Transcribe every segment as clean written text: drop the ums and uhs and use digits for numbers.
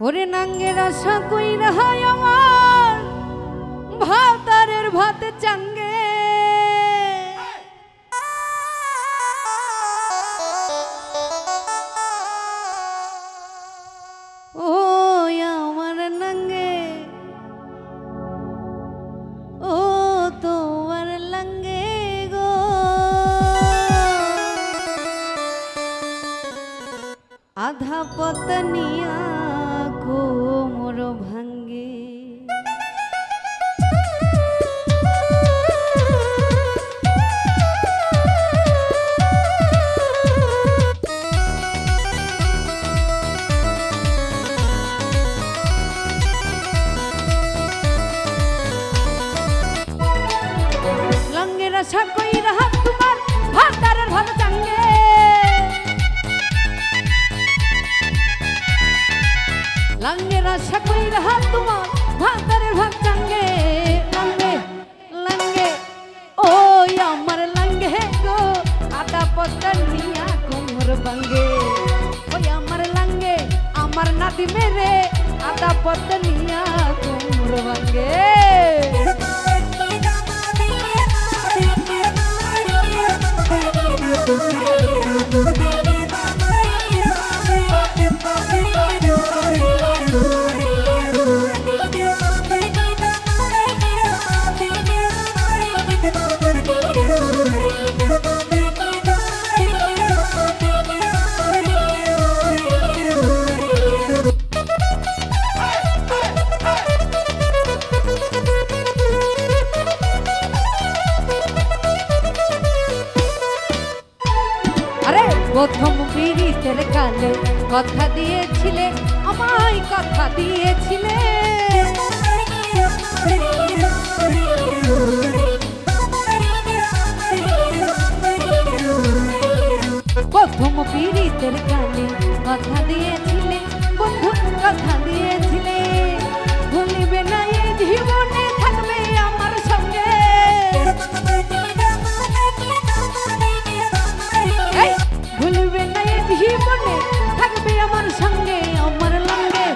ওরে নাঙ্গের আশা কইরা হয় আমার ভাতারের ভাত চাঙ্গে ও আমার নাঙ্গে ও তোমার লাঙ্গে গো আধা পতনিয়া কোমর ভাঙ্গে লাঙ্গের আশা কইরা হাত তোমার ভাতারের ভাত চাঙ্গে লাঙ্গের আশা কইরা হাত তোমার ভাতারের ভাত চাঙ্গে লাঙ্গে লাঙ্গে ও আমার লাঙ্গে গো আটা পতনিয়া কোমর ভাঙ্গে ওই আমার লাঙ্গে আমার নাতি মেরে আটা পতনিয়া কোমর ভাঙ্গে প্রথম পিরিতের কালে কথা দিয়েছিলে আমায় কথা দিয়েছিলে প্রথম পিরিতের কালে কথা দিয়েছিলে বন্ধু কথা দিয়েছিলে ভুলিবে না এই জীবনে থাকবে আমার সঙ্গে ভুলবে না এই জীবনে থাকবে আমার সঙ্গে আমার লাঙ্গে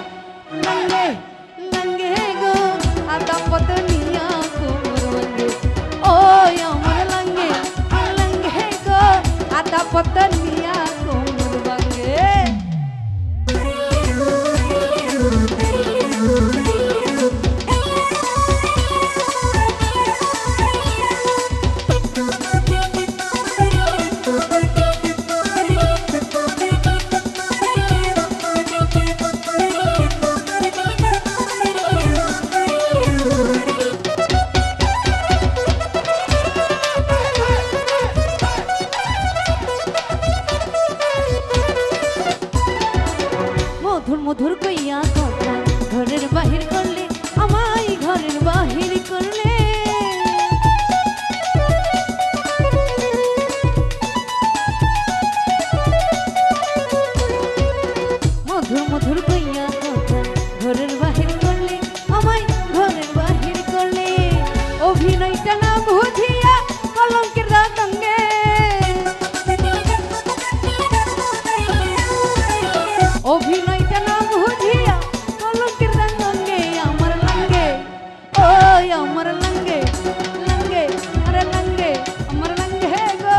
লাঙ্গে লাঙ্গে গো আদা পতনিয়া কোমর ভাঙ্গে ও আমার লাঙ্গে লাঙ্গে গো আদা পতনিয়া কোমর ভাঙ্গে মধুর মধুর কইয়া কথা ঘরের বাহির করলে আমায় ঘরের বাহির করলে মধুর মধুর কইয়া কথা ঘরের বাহির করলে আমায় ঘরের বাহির করলে অভিনয়টা না বুঝিয়া কলঙ্কের রাঙ্গে অভিনয়টা না বুঝিয়া কলঙ্কের রাঙ্গে আমার লাঙ্গে ও আমার লাঙ্গে লাঙ্গে আরে লাঙ্গে আমার লাঙ্গে গো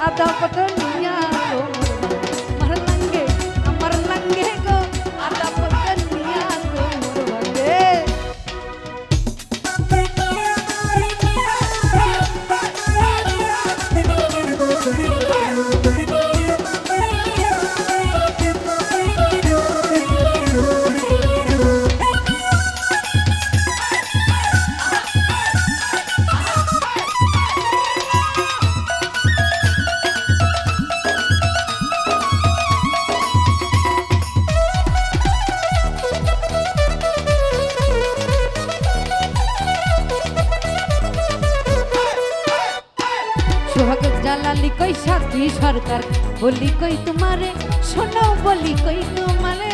আদা পতনিয়া আমার লাঙ্গে গো আদা পতনিয়া কোমর ভাঙ্গে সোহাগ জালালি কই সাথী সরকার বলি কই তোমারে শোনাও বলি কই তোমারে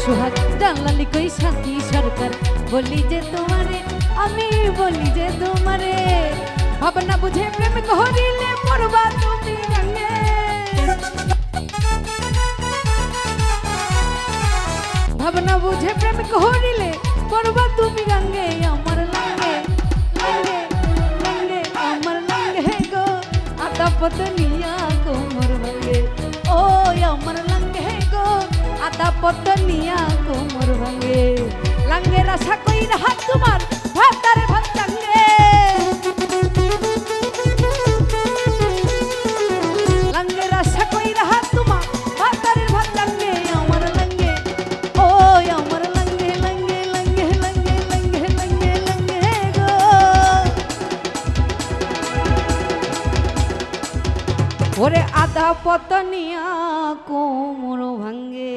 সোহাগ জালালি কই সাথী সরকার বলি যে তোমারে আমি বলি যে তোমারে ভাবনা বুঝে প্রেম করিলে মরবা তুমি রঙে ভাবনা বুঝে প্রেম করিলে মরবা তুমি রঙে আমার লঙ্গে লঙ্গে লঙ্গে আমার লঙ্গে গো আদা পতনিয়া কোমর ভাঙ্গে ও আমার লঙ্গে গো আদা পতনিয়া কোমর ভাঙ্গে লঙ্গে রাসা কই রাহা তোমার ভাতারে ভাত লঙ্গে লঙ্গে রাসা কই রাহা তোমার ভাতারে ভাত লঙ্গে আমার লঙ্গে ও আমার লঙ্গে লঙ্গে লঙ্গে লঙ্গে লঙ্গে লঙ্গে লঙ্গে গো ওরে আদা পতনিয়া কোমর ভাঙ্গে।